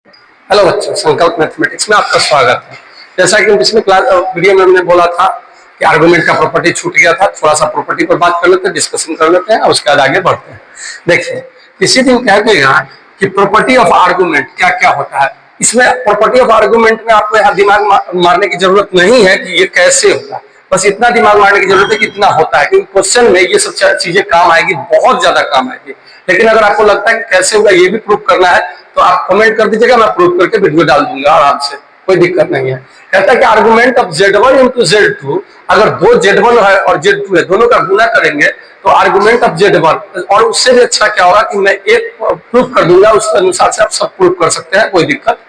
Hello बच्चों, संकल्प mathematics में आपका स्वागत है। जैसा कि पिछले क्लास वीडियो में हमने बोला था कि आर्गुमेंट का प्रॉपर्टी छूट गया था, थोड़ा सा प्रॉपर्टी पर बात कर लेते हैं, डिस्कशन कर लेते हैं और उसके बाद आगे बढ़ते हैं। देखिए, किसी दिन कह देगा कि प्रॉपर्टी ऑफ आर्गुमेंट क्या क्या होता है। इसमें प्रॉपर्टी ऑफ आर्गुमेंट में आपको यहाँ दिमाग मारने की जरूरत नहीं है कि ये कैसे होगा, बस इतना दिमाग मारने की जरूरत है कि इतना होता है। क्योंकि क्वेश्चन में ये सब चीजें काम आएगी, बहुत ज्यादा काम आएगी। लेकिन अगर आपको लगता है कि कैसे होगा ये भी प्रूव करना है तो आप कमेंट कर दीजिएगा, मैं प्रूव करके वीडियो डाल दूंगा आराम से, कोई दिक्कत नहीं है। कहता है कि argument of Z1 into Z2, अगर दो Z1 है और Z2 है, दोनों का गुना करेंगे तो आर्गुमेंट ऑफ Z1, और उससे भी अच्छा क्या होगा कि मैं एक प्रूफ कर दूंगा, उस अनुसार से आप सब प्रूफ कर सकते हैं, कोई दिक्कत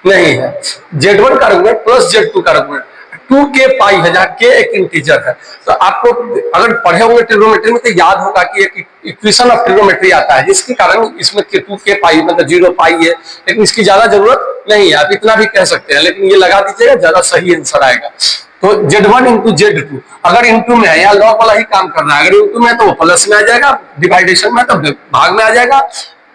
नहीं है। Z1 का आर्गुमेंट प्लस Z2 का आर्गुमेंट 2k पाई है, जहां k एक इंटीजर है। तो आपको अगर पढ़े होंगे ट्रिग्नोमेट्री में तो याद होगा कि एक इक्वेशन ऑफ ट्रिग्नोमेट्री आता है, जिसके कारण इसमें 2k पाई मतलब 0 पाई है, लेकिन इसकी ज्यादा जरूरत नहीं है, आप इतना भी कह सकते हैं, लेकिन ये लगा दीजिएगा, ज्यादा सही आंसर आएगा। तो Z1 इंटू Z2, अगर इंटू में है, यहाँ लॉग वाला ही काम कर रहा है, अगर इंटू में है तो वो प्लस में आ जाएगा, डिवाइडेशन में तो भाग में आ जाएगा,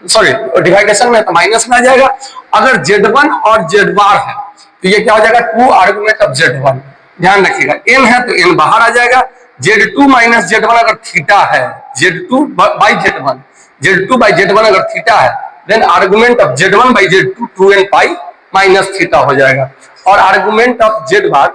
सॉरी डिवाइडेशन में तो माइनस में आ जाएगा। अगर Z1 और Z बार है तो ये क्या हो जाएगा, 2 आर्गुमेंट ऑफ Z1। ध्यान रखिएगा, n है तो n बाहर आ जाएगा। Z2 माइनस Z1 अगर थीटा है, Z2 by Z1, Z2 by Z1 अगर थीटा है, then argument of Z1 by Z2 2n pi minus theta हो जाएगा। और argument of Z bar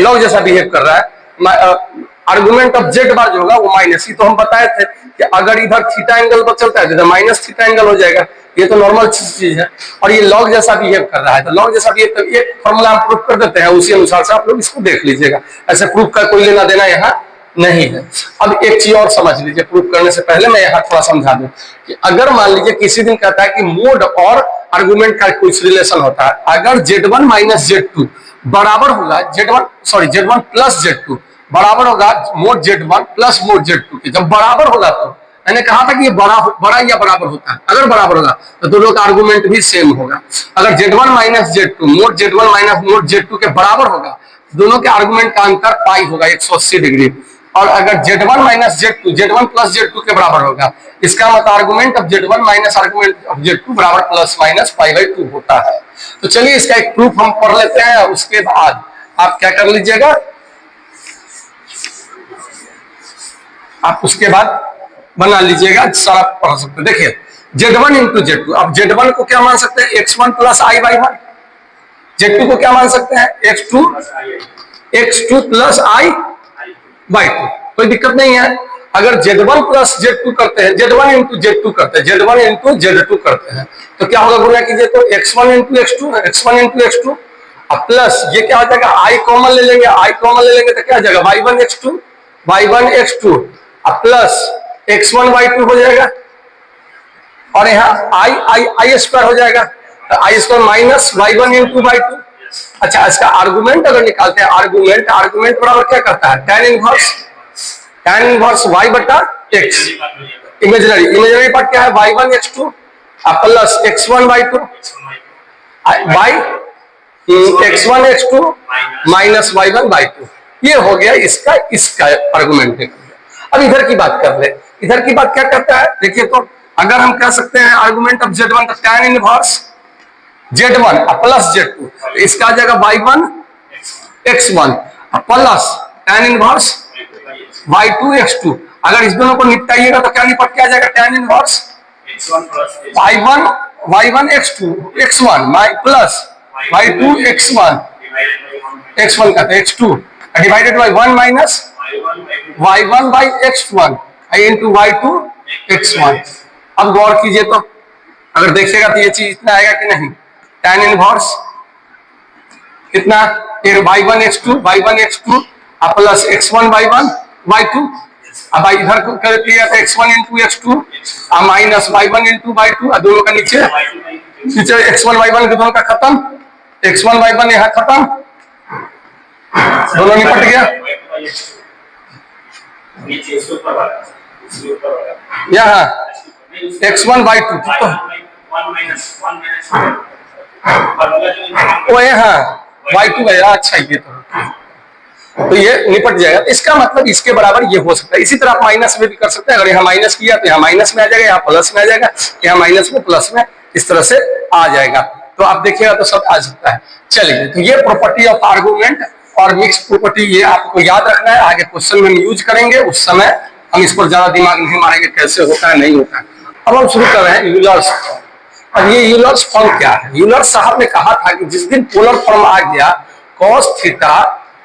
log जैसा बिहेव कर रहा है। आर्गुमेंट ऑफ Z बार जो होगा वो माइनस, ही तो हम बताए थे कि अगर इधर थीटा एंगल पर चलता है तो माइनस थीटा एंगल हो जाएगा, ये तो नॉर्मल चीज है। और ये लॉग जैसा बिहेव कर रहा है, तो लॉग जैसा बिहेव कर, एक फॉर्मूला हम प्रूफ कर देते हैं, उसी अनुसार से आप लोग इसको देख लीजिएगा। ऐसे प्रूफ का कोई लेना देना यहाँ नहीं है। अब एक चीज और समझ लीजिए, प्रूफ करने से पहले मैं यहाँ थोड़ा समझा दूं कि अगर मान लीजिए किसी दिन कहता है कि मोड और आर्गुमेंट का कुछ रिलेशन होता है, अगर Z1 माइनस Z2 बराबर होगा Z1 प्लस Z2 बराबर होगा mode Z1 plus mode Z2 के, जब बराबर होगा तो मैंने कहा था कि ये बड़ा या बराबर होता है, अगर बराबर होगा तो दोनों का आर्गुमेंट भी सेम होगा। अगर Z1 minus Z2 mode Z1 minus mode Z2 के बराबर होगा, दोनों के आर्गुमेंट का अंतर पाई होगा 180 डिग्री। और अगर Z1 minus Z2 Z1 plus Z2 के बराबर होगा, इसका मतलब argument of Z1 minus argument of Z2 बराबर प्लस माइनस पाई बाई 2 होता है। तो चलिए इसका एक प्रूफ हम पढ़ लेते हैं, उसके बाद आप क्या कर लीजिएगा, आप उसके बाद बना लीजिएगा, सारा पढ़ सकते हैं। देखिए Z1 इंटू Z2, अब Z1 को क्या मान सकते हैं, x1 plus I by 1, Z2 को क्या मान सकते हैं, x2 प्लस आई बाई 2, कोई दिक्कत नहीं है। अगर Z1 प्लस Z2 करते हैं, Z1 इंटू Z2 करते हैं, Z1 इंटू Z2 करते हैं, तो क्या होगा, गुना कीजिए तो x1 into x2, x1 into x2, अब प्लस ये क्या हो जाएगा, आई कॉमन ले लेंगे, आई कॉमन ले लेंगे तो क्या हो जाएगा, y1 x2 अब प्लस x1 y2 हो जाएगा, और यहाँ आई स्क्वायर हो जाएगा, आई square minus y1 into y2। अच्छा, इसका आर्गुमेंट अगर निकालते हैं, आर्गुमेंट बराबर क्या करता है, tan इनवर्स y बटा x, इमेजिनरी पार्ट क्या है, y1 x2 plus x1 y2 by x1 x2 minus y1 y2, ये हो गया इसका आर्गुमेंट। अब इधर की बात कर ले, इधर की बात क्या करता है, देखिए तो अगर हम कह सकते हैं आर्गुमेंट ऑफ Z1 का tan inverse Z1 plus Z2, तो इसका आ जाएगा y1 x1 plus tan inverse y2 x2। अगर इस दोनों को निपटाइएगा तो क्या निपट के आ जाएगा, tan inverse y1 x2 x1 plus y2 x1 का x2 divided by 1 minus y1 by x1 into y2 x1। अब गौर कीजिए तो अगर देखिएगा तो ये चीज इतना आएगा कि नहीं, tan इनवर्स कितना, y1 x2 plus x1 y1 y2, अब इधर को कर दिया तो x1 into x2 minus y1 into y2, दोनों का नीचे x1 y1 दोनों का खत्म, x1 y1 यहाँ खत्म, दोनों निपट गया। यहाँ x1 y2 तो वो यहाँ y2 गया, अच्छा ये तो तो ये निपट जाएगा। इसका मतलब इसके बराबर ये हो सकता है। इसी तरह आप माइनस में भी कर सकते हैं। अगर यहाँ माइनस किया तो यहाँ माइनस में आ जाएगा, यहाँ प्लस में आ जाएगा, यहाँ माइनस में प्लस में, इस तरह से आ जाएगा। तो आप देखिएगा तो सब आ सकता है। चलिए, तो ये प्रॉपर्टी ऑफ आर्गुमेंट और मिक्स प्रॉपर्टी ये आपको याद रखना है। आगे क्वेश्चन में हम यूज करेंगे, उस समय हम इस पर ज्यादा दिमाग नहीं मारेंगे कैसे होता है नहीं होता है। अब हम शुरू कर रहे हैं यूलर्स। अब ये यूलर्स फॉर्म क्या है? यूलर्स साहब ने कहा था कि जिस दिन पोलर फॉर्म आ गया cos theta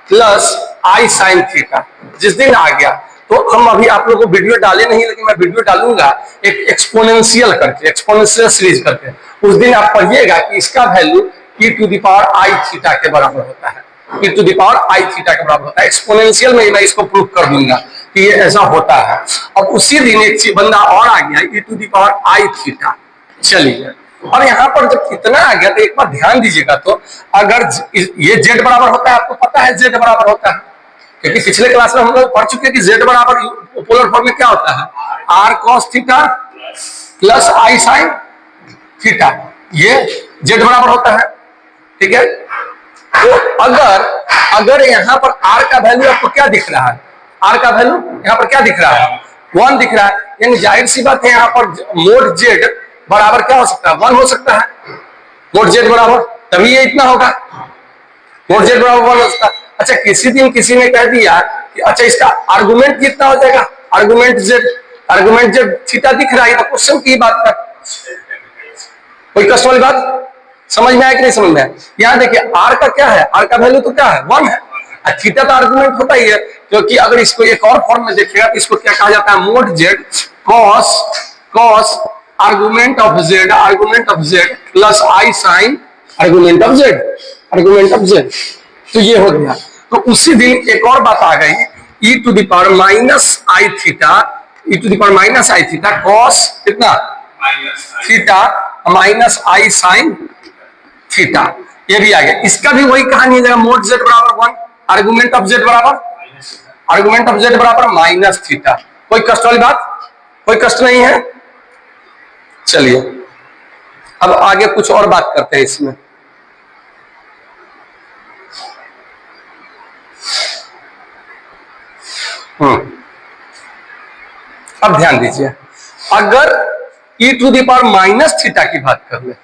plus i sine theta, जिस दिन आ गया, तो हम अभी आप लोगों को वीडियो डाले नहीं, लेकिन मैं वीडियो डालूंगा एक एक्सपोनेंशियल करके, एक्सपोनेंशियल सीरीज करके। उस दिन आप पढ़िएगा कि इसका value e to the power i theta के बराबर होता है, e to the power i theta के बराबर होता है। एक्सपोनेंशियल में मैं इसको प्रूव कर दूंगा कि ये ऐसा होता है। अब उसी दिन एक बंदा और आ गया e to the power i theta. चलिए, और यहाँ पर जब कितना आ गया तो एक बार ध्यान दीजिएगा, तो अगर ये z बराबर होता है, आपको पता है z बराबर होता है, क्योंकि पिछले क्लास में हम लोग पढ़ चुके हैं कि z बराबर पोलर फॉर्म में क्या होता है, r cos theta plus i sin theta, ये z बराबर होता है। ठीक है, तो अगर यहाँ पर r का वैल्यू आपको क्या दिख रहा है, r का वैल्यू यहाँ पर क्या दिख रहा है, 1 दिख रहा है, यानी जाहिर सी बात है यहाँ पर मोड z बराबर क्या हो सकता है, 1 हो सकता है। मोड z बराबर, तभी ये इतना होगा, मोड z बराबर 1 हो सकता है। अच्छा, किसी दिन किसी ने कह दिया कि अच्छा इसका आर्गुमेंट कितना हो जाएगा, आर्गुमेंट z थीटा दिख रहा है, तो क्वेश्चन की बात का कोई कष्ट वाली बात समझ में आया कि नहीं समझ में आया? यहाँ देखिए r का क्या है, r का वैल्यू तो क्या है, 1 है, और थीटा तो आर्गुमेंट होता ही है, क्योंकि अगर इसको एक और फॉर्म में देखिएगा तो इसको क्या कहा जाता है, mod z cos argument of z plus i sine argument of z, तो ये हो गया। तो उसी दिन एक और बात आ गई, e to the power minus i theta cos कितना theta minus i sine theta, ये भी आ गया। इसका भी वही कहानी है, मोड z बराबर 1, आर्गुमेंट ऑफ z बराबर माइनस थीटा। कोई कष्ट वाली बात, कोई कष्ट नहीं है। चलिए, अब आगे कुछ और बात करते हैं इसमें। अब ध्यान दीजिए, अगर e to the power minus theta की बात कर ले,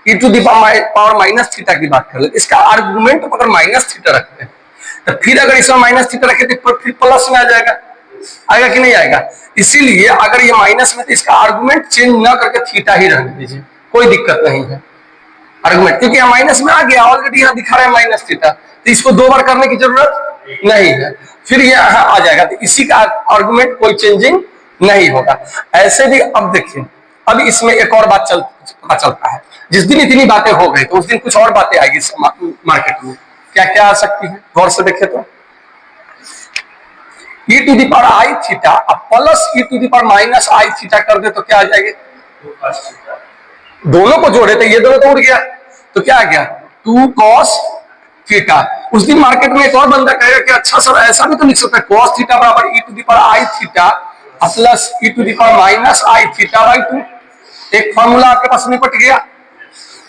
e to the power minus theta की बात कर ले, इसका आर्गुमेंट अगर माइनस थीटा रखते हैं, तो फिर अगर इसमें माइनस थीटा रखे तो फिर प्लस में आ जाएगा, आएगा कि नहीं आएगा? इसीलिए अगर ये माइनस में, तो इसका आर्गुमेंट चेंज ना करके थीटा ही रहने दीजिए, कोई दिक्कत नहीं है आर्गुमेंट, क्योंकि यहाँ माइनस में आ गया, ऑलरेडी यहाँ दिखा रहा है माइनस थीटा, तो इसको 2 बार करने की जरूरत नहीं है, फिर ये यहाँ आ जाएगा, तो इसी का आर्गुमेंट कोई चेंजिंग नहीं होगा। ऐसे भी अब देखिए, अब इसमें एक और बात पता चलता है, जिस दिन इतनी बातें हो गई तो उस दिन कुछ और बातें आएगी मार्केट में। क्या क्या आ सकती है, गौर से देखे तो e to the power i theta plus e to the power minus i theta कर दे तो क्या आ जाएगा, दोनों को जोड़े तो ये दोनों तो उड़ गया, तो क्या आ गया 2 cos थीटा। उस दिन मार्केट में एक और बंदा कहेगा कि अच्छा सर ऐसा भी तो लिख सकता है, cos थीटा बराबर e to the power i theta plus e to the power minus i theta by 2, एक फॉर्मूला आपके पास निपट गया।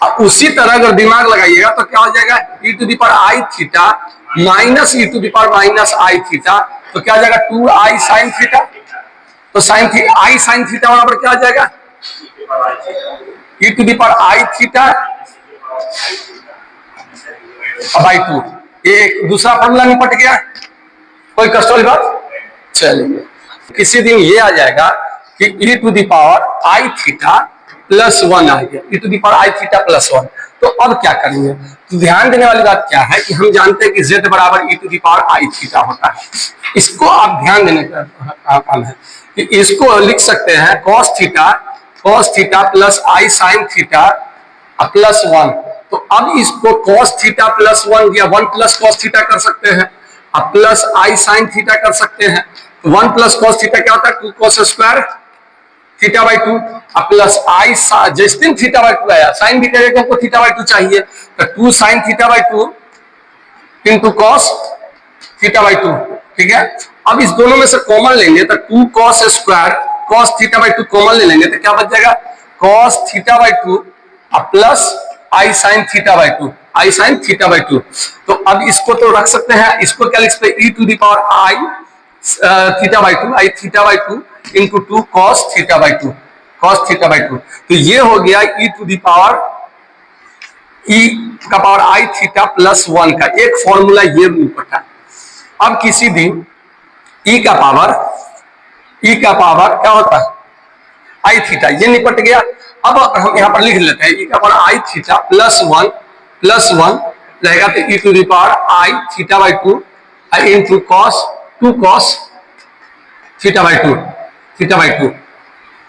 अब उसी तरह अगर दिमाग लगाइएगा तो क्या हो जाएगा, e to the power i theta minus e to the power minus i theta, तो क्या आ जाएगा 2i sin थीटा, तो आई साइन थीटा बराबर क्या आ जाएगा, e to the power i theta by 2, एक दूसरा फॉर्मूला निपट गया, कोई कष्ट वाली बात। चलिए, किसी दिन ये आ जाएगा कि e to the power i theta plus 1 आ गया, e to the power i theta plus 1, तो अब क्या करेंगे? तो ध्यान देने वाली बात क्या है कि हम जानते हैं कि z बराबर e to the power i theta होता है। इसको आप ध्यान देने का काम है कि इसको लिख सकते हैं cos theta plus i sine theta plus 1, तो अब इसको cos थीटा प्लस 1 या 1 प्लस cos थीटा कर सकते हैं, अब प्लस आई साइन थीटा कर सकते हैं, 1 प्लस cos थीटा क्या होता है 2 cos स्क्वायर थीटा बाई 2, अब प्लस आई जिस दिन थीटा बाई 2 आया, साइन भी करेगा हमको थीटा बाई 2 चाहिए, तो 2 sign theta by 2 into cos theta by 2, ठीक है। अब इस दोनों में से कॉमन लेंगे तो 2 cos square cos theta by 2 common ले लेंगे तो क्या बच जाएगा, cos theta by 2 plus i sine theta by two, I sine theta by two. तो अब इसको तो रख सकते हैं, इसको क्या लिख सकते हैं, e to the power i theta by two, i theta by two into two cos theta by two, cos theta by two. तो ये हो गया e to the power e का पावर आई थीटा प्लस 1 का एक formula ये निपटा। अब किसी दिन ई का पावर क्या होता है आई थीटा, ये निपट गया। अब हम यहां पर लिख लेते हैं ई का power i theta plus one रहेगा, तो e to the power i theta by two i into cos two cos theta by two.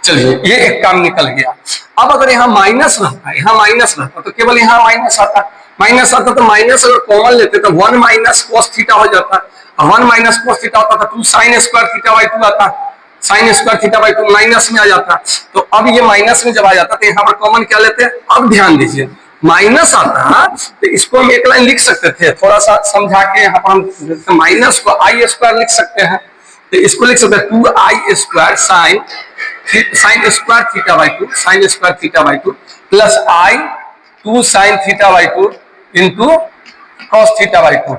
चलिए ये एक काम निकल गया। अब अगर यहाँ माइनस रहता तो केवल यहाँ माइनस आता तो माइनस अगर कॉमन लेते तो 1 माइनस कॉस थीटा हो जाता, 1 माइनस कॉस थीटा होता था 2 sine square theta by two आता, sine square theta by two minus में आ जाता। तो अब ये माइनस में जब आ जाता तो यहाँ पर कॉमन क्या लेते हैं, अब ध्यान दीजिए माइनस आता तो इसको हम एक लाइन लिख सकते थे, थोड़ा सा समझा के यहाँ पर हम माइनस को आई स्क्वायर लिख सकते हैं। तो इसको लिख सकते हैं 2i square sine square theta by two plus I 2 sign theta by two into cos theta by to.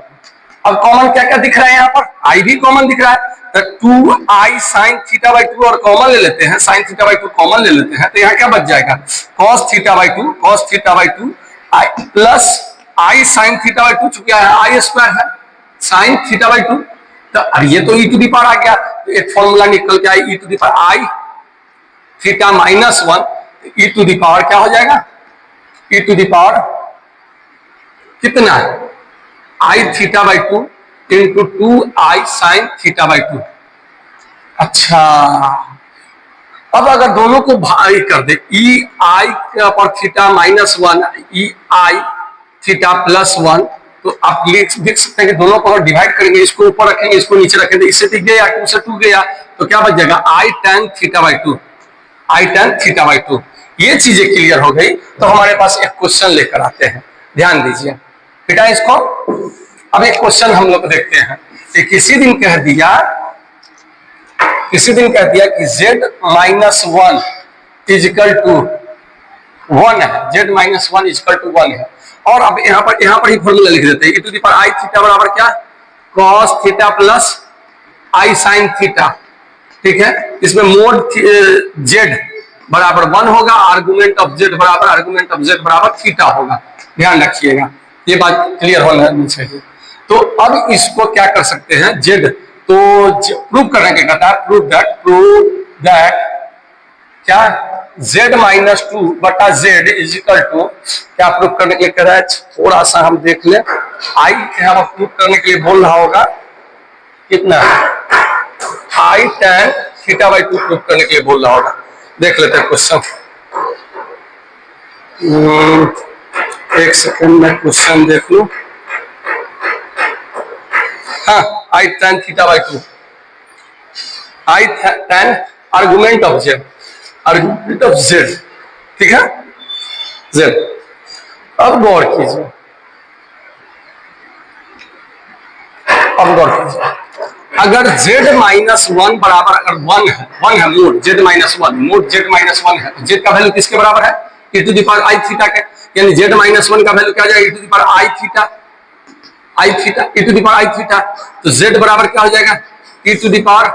अब कॉमन क्या क्या दिख रहा है यहाँ पर, आई भी कॉमन दिख रहा है, तो 2i sine theta by to और कॉमन ले लेते हैं, sign theta by two common ले लेते हैं, तो यहाँ क्या बच जाएगा cos theta by two I plus i sine theta by to, चुका है आई स्क्वायर है साइन थीटा बाई टू। तो अब ये तो ई टू दी पावर आ गया, तो एक फॉर्मूला निकल के आई e to the power i theta minus 1, e to the power क्या हो जाएगा, ई टू दी पावर कितना i theta by two into 2i sine theta by two. अच्छा अब अगर दोनों को भाग कर दे, ई आई पर थीटा माइनस 1 ई आई थीटा प्लस 1, तो आप देख सकते हैं कि दोनों को डिवाइड करेंगे, इसको ऊपर रखेंगे इसको नीचे रखेंगे, इससे दिख गया 2 से 2 गया, तो क्या बच जाएगा आई tan theta by two, I tan theta by to. ये चीजें क्लियर हो गई। तो हमारे पास एक क्वेश्चन लेकर आते हैं, ध्यान दीजिए बेटा इसको। अब एक क्वेश्चन हम लोग देखते हैं कि किसी दिन कह दिया कि z माइनस 1 इजिकल टू 1 है, z माइनस 1 इजिकल टू 1 है। और अब यहाँ पर ही फॉर्मूला लिख देते हैं, e to the power i theta बराबर क्या cos theta plus i sine theta, ठीक है। इसमें मोड z बराबर 1 होगा, आर्गुमेंट ऑफ z बराबर थीटा होगा, ध्यान रखिएगा, ये बात क्लियर होना चाहिए। तो अब इसको क्या कर सकते हैं z, तो प्रूव करने के कहता है प्रूव दैट क्या z माइनस 2 बटा z इजिकल टू, क्या प्रूव करने के लिए कह रहा है, थोड़ा सा हम देख ले, आई यहाँ पर प्रूव करने के लिए बोल रहा होगा कितना आई tan theta by to prove करने के लिए बोल रहा होगा। देख लेते हैं क्वेश्चन, एक सेकंड में क्वेश्चन देख लू। हाँ आई tan theta by two, I tan argument of z, ठीक है z। अब गौर कीजिए, अगर z माइनस 1 बराबर अगर 1 है मोड z माइनस 1 है, तो z का वैल्यू किसके बराबर है e to the power i theta के, यानी z माइनस 1 का वैल्यू क्या हो जाएगा e to the power i theta e to the power i theta. तो z बराबर क्या हो जाएगा e to the power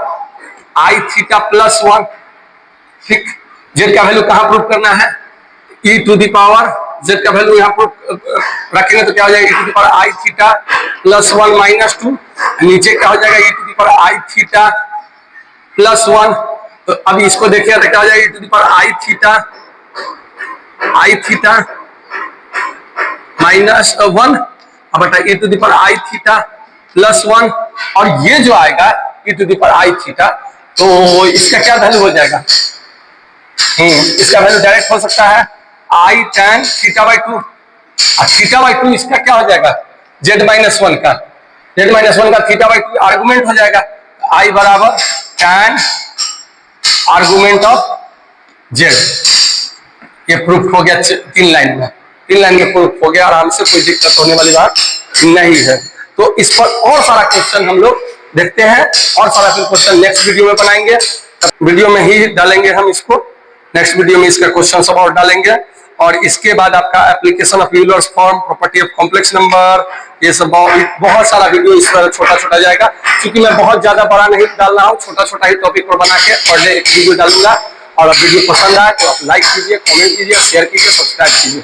i theta plus 1, ठीक। z का वैल्यू कहां प्रूव करना है e to the power, z का वैल्यू यहां प्रूव रखेंगे तो क्या हो जाएगा e to the power i theta plus 1 minus 2, नीचे क्या हो जाएगा e to the power i theta plus 1। तो अब इसको देखिए तो क्या हो जाएगा e to the power i theta minus 1 अब बटा e to the power i theta plus 1, और ये जो आएगा e to the power i theta, तो इसका क्या वैल्यू हो जाएगा, इसका वैल्यू डायरेक्ट हो सकता है आई tan थीटा बाई टू, और थीटा बाई टू इसका क्या हो जाएगा z माइनस 1 का थीटा बाई टू आर्गुमेंट हो जाएगा, आई बराबर tan आर्गुमेंट ऑफ z। ये प्रूफ हो गया 3 लाइन में प्रूफ हो गया, आराम से, कोई दिक्कत होने वाली बात नहीं है। तो इस पर और सारा क्वेश्चन हम लोग देखते हैं, और सारा क्वेश्चन नेक्स्ट वीडियो में बनाएंगे, वीडियो में ही डालेंगे हम इसको, नेक्स्ट वीडियो में इसका क्वेश्चन सब और डालेंगे। और इसके बाद आपका application of Euler's form, property of complex number, ये सब बहुत सारा वीडियो इस तरह छोटा छोटा जाएगा। क्योंकि मैं बहुत ज्यादा बड़ा नहीं डाल रहा हूँ, छोटा छोटा ही टॉपिक पर बना के पर डे एक वीडियो डालूंगा। और वीडियो पसंद आए तो आप लाइक कीजिए, कमेंट कीजिए, शेयर कीजिए, सब्सक्राइब कीजिए।